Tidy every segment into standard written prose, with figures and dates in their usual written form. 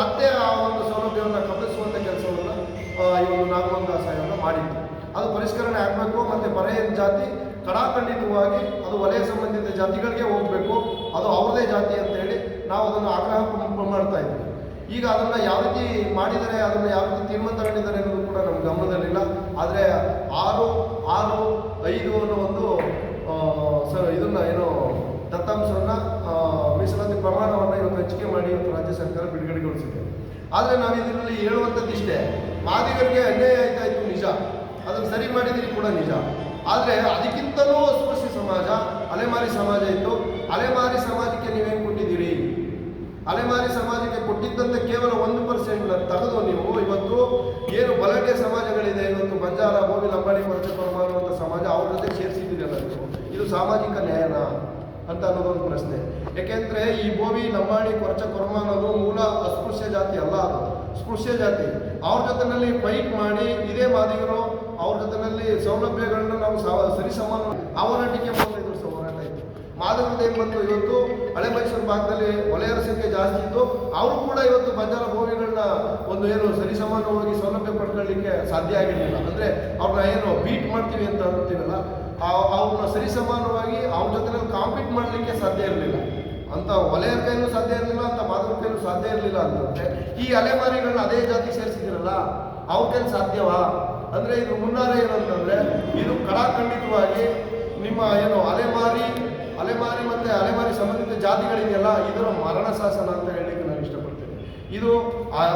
ಮತ್ತೆ ಆ ಒಂದು ಸೌಲಭ್ಯವನ್ನು ಕಲ್ಪಿಸುವಂಥ ಕೆಲಸವನ್ನು ಈ ಒಂದು ನಾಗಮಂಗಲ ಆಯೋಗ ಮಾಡಿತ್ತು. ಅದು ಪರಿಷ್ಕರಣೆ ಆಗಬೇಕು. ಮತ್ತು ಪರೆಯನ್ ಜಾತಿ ಕಡಾಖಂಡಿತವಾಗಿ ಅದು ವಲಯ ಸಂಬಂಧಿತ ಜಾತಿಗಳಿಗೆ ಹೋಗಬೇಕು, ಅದು ಅವ್ರದೇ ಜಾತಿ ಅಂತ ಹೇಳಿ ನಾವು ಅದನ್ನು ಆಗ್ರಹ ಮಾಡ್ತಾ ಇದ್ವಿ. ಈಗ ಅದನ್ನು ಯಾವ ರೀತಿ ಮಾಡಿದರೆ, ಅದನ್ನು ಯಾವ ರೀತಿ ತೀರ್ಮಾನ ತಗೊಂಡಿದ್ದಾರೆ ಅನ್ನೋದು ಕೂಡ ನಮ್ಮ ಗಮನದಲ್ಲಿಲ್ಲ. ಆದರೆ 6-5 ಅನ್ನೋ ಒಂದು ಇದನ್ನು ಏನು ದತ್ತಾಂಶವನ್ನು ಮೀಸಲಾತಿ ಪ್ರಮಾಣವನ್ನು ಇವತ್ತು ಹೆಚ್ಚಿಗೆ ಮಾಡಿ ಇವತ್ತು ರಾಜ್ಯ ಸರ್ಕಾರ ಬಿಡುಗಡೆಗೊಳಿಸಿದೆ. ಆದರೆ ನಾವು ಇದರಲ್ಲಿ ಹೇಳುವಂಥದ್ದಿಷ್ಟೇ, ಮಾದಿಗರಿಗೆ ಅನ್ಯಾಯ ಆಯ್ತಾ ಇತ್ತು ನಿಜ, ಅದನ್ನು ಸರಿ ಮಾಡಿದ್ದೀರಿ ಕೂಡ ನಿಜ. ಆದರೆ ಅದಕ್ಕಿಂತಲೂ ಅಸ್ಪೃಶ್ಯ ಸಮಾಜ, ಅಲೆಮಾರಿ ಸಮಾಜ ಇತ್ತು. ಅಲೆಮಾರಿ ಸಮಾಜಕ್ಕೆ ನೀವೇನು ಕೊಟ್ಟಿದ್ದೀರಿ? ಅಲೆಮಾರಿ ಸಮಾಜಕ್ಕೆ ಕೊಟ್ಟಿದ್ದಂತೆ ಕೇವಲ 1% ತೆಗೆದು ನೀವು ಇವತ್ತು ಏನು ಬಲಟೆ ಸಮಾಜಗಳಿದೆ, ಇವತ್ತು ಬಂಜಾರ, ಬೋವಿ, ಲಂಬಾಣಿ, ಕೊರಚ, ಕೊರಮ ಅನ್ನುವಂಥ ಸಮಾಜ ಅವ್ರ ಜೊತೆ ಸೇರಿಸಿದ್ದೀರಲ್ಲ, ಇದು ಸಾಮಾಜಿಕ ನ್ಯಾಯನ ಅಂತ ಅನ್ನೋದೊಂದು ಪ್ರಶ್ನೆ. ಏಕೆಂದರೆ ಈ ಬೋವಿ, ಲಂಬಾಣಿ, ಕೊರಚ, ಕೊರಮ ಅನ್ನೋದು ಮೂಲ ಅಸ್ಪೃಶ್ಯ ಜಾತಿ ಅಲ್ಲ, ಅದು ಸ್ಪೃಶ್ಯ ಜಾತಿ. ಅವ್ರ ಜೊತೆಯಲ್ಲಿ ಫೈಟ್ ಮಾಡಿ ಇದೇ ಮಾದಿಗರು ಅವ್ರ ಜೊತೆಯಲ್ಲಿ ಸೌಲಭ್ಯಗಳನ್ನ ನಾವು ಸರಿಸಮಾನ ಹೋರಾಟಕ್ಕೆ ಬಂದಿದ್ರು. ಹೋರಾಟ ಇತ್ತು. ಮಾದಿಗರದ್ದು ಏನು ಬಂತು, ಇವತ್ತು ಹಳೆ ಮೈಸೂರು ಭಾಗದಲ್ಲಿ ವಲಯರ ಸಂಖ್ಯೆ ಜಾಸ್ತಿ ಇತ್ತು. ಅವರು ಕೂಡ ಇವತ್ತು ಬಂಜಾರ ಭೂಮಿಗಳನ್ನ ಒಂದು ಏನು ಸರಿಸಮಾನವಾಗಿ ಸೌಲಭ್ಯ ಪಡ್ಕೊಳ್ಳಿಕ್ಕೆ ಸಾಧ್ಯ ಆಗಿರಲಿಲ್ಲ. ಅಂದರೆ ಅವ್ರನ್ನ ಏನು ಬೀಟ್ ಮಾಡ್ತೀವಿ ಅಂತ ಅಂತೀವಲ್ಲ, ಅವ್ರನ್ನ ಸರಿಸಮಾನವಾಗಿ ಅವ್ರ ಜೊತೆಯಲ್ಲಿ ಕಾಂಪೀಟ್ ಮಾಡಲಿಕ್ಕೆ ಸಾಧ್ಯ ಇರಲಿಲ್ಲ. ಅಂತ ವಲಯರ ಕೈಲೂ ಸಾಧ್ಯ ಇರಲಿಲ್ಲ, ಅಂತ ಮಾದಿಗರ ಕೈಲೂ ಸಾಧ್ಯ ಇರಲಿಲ್ಲ ಅಂತಂದರೆ ಈ ಅಲೆಮಾರಿಗಳನ್ನ ಅದೇ ಜಾತಿ ಸೇರಿಸಿದಿರಲ್ಲ, ಅವ್ರ ಕೈಲಿ ಸಾಧ್ಯವಾ? ಅಂದರೆ ಇದು ಮುನ್ನಾರೆ ಏನಂತಂದರೆ, ಇದು ಕಡಾಖಂಡಿತವಾಗಿ ನಿಮ್ಮ ಏನು ಅಲೆಮಾರಿ ಮತ್ತು ಅಲೆಮಾರಿ ಸಂಬಂಧಿತ ಜಾತಿಗಳಿದೆಯಲ್ಲ, ಇದರ ಮರಣ ಶಾಸನ ಅಂತ ಹೇಳಲಿಕ್ಕೆ ನಾನು ಇಷ್ಟಪಡ್ತೇನೆ. ಇದು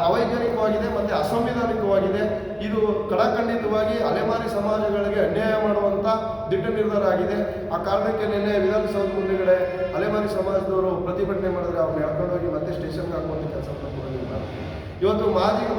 ಅವೈಜ್ಞಾನಿಕವಾಗಿದೆ ಮತ್ತು ಅಸಂವಿಧಾನಿಕವಾಗಿದೆ. ಇದು ಕಡಾಖಂಡಿತವಾಗಿ ಅಲೆಮಾರಿ ಸಮಾಜಗಳಿಗೆ ಅನ್ಯಾಯ ಮಾಡುವಂಥ ದಿಟ್ಟ ನಿರ್ಧಾರ ಆಗಿದೆ. ಆ ಕಾರಣಕ್ಕೆ ನಿನ್ನೆ ವಿಧಾನಸೌಧ ಮುಂದೆಗಡೆ ಅಲೆಮಾರಿ ಸಮಾಜದವರು ಪ್ರತಿಭಟನೆ ಮಾಡಿದ್ರೆ ಅವ್ರನ್ನ ಎಳ್ಕೊಂಡೋಗಿ ಮತ್ತೆ ಸ್ಟೇಷನ್ಗೆ ಹಾಕುವಂಥ ಕೆಲಸವನ್ನು ಕೂಡ ಇವತ್ತು ಮಾದಿಗ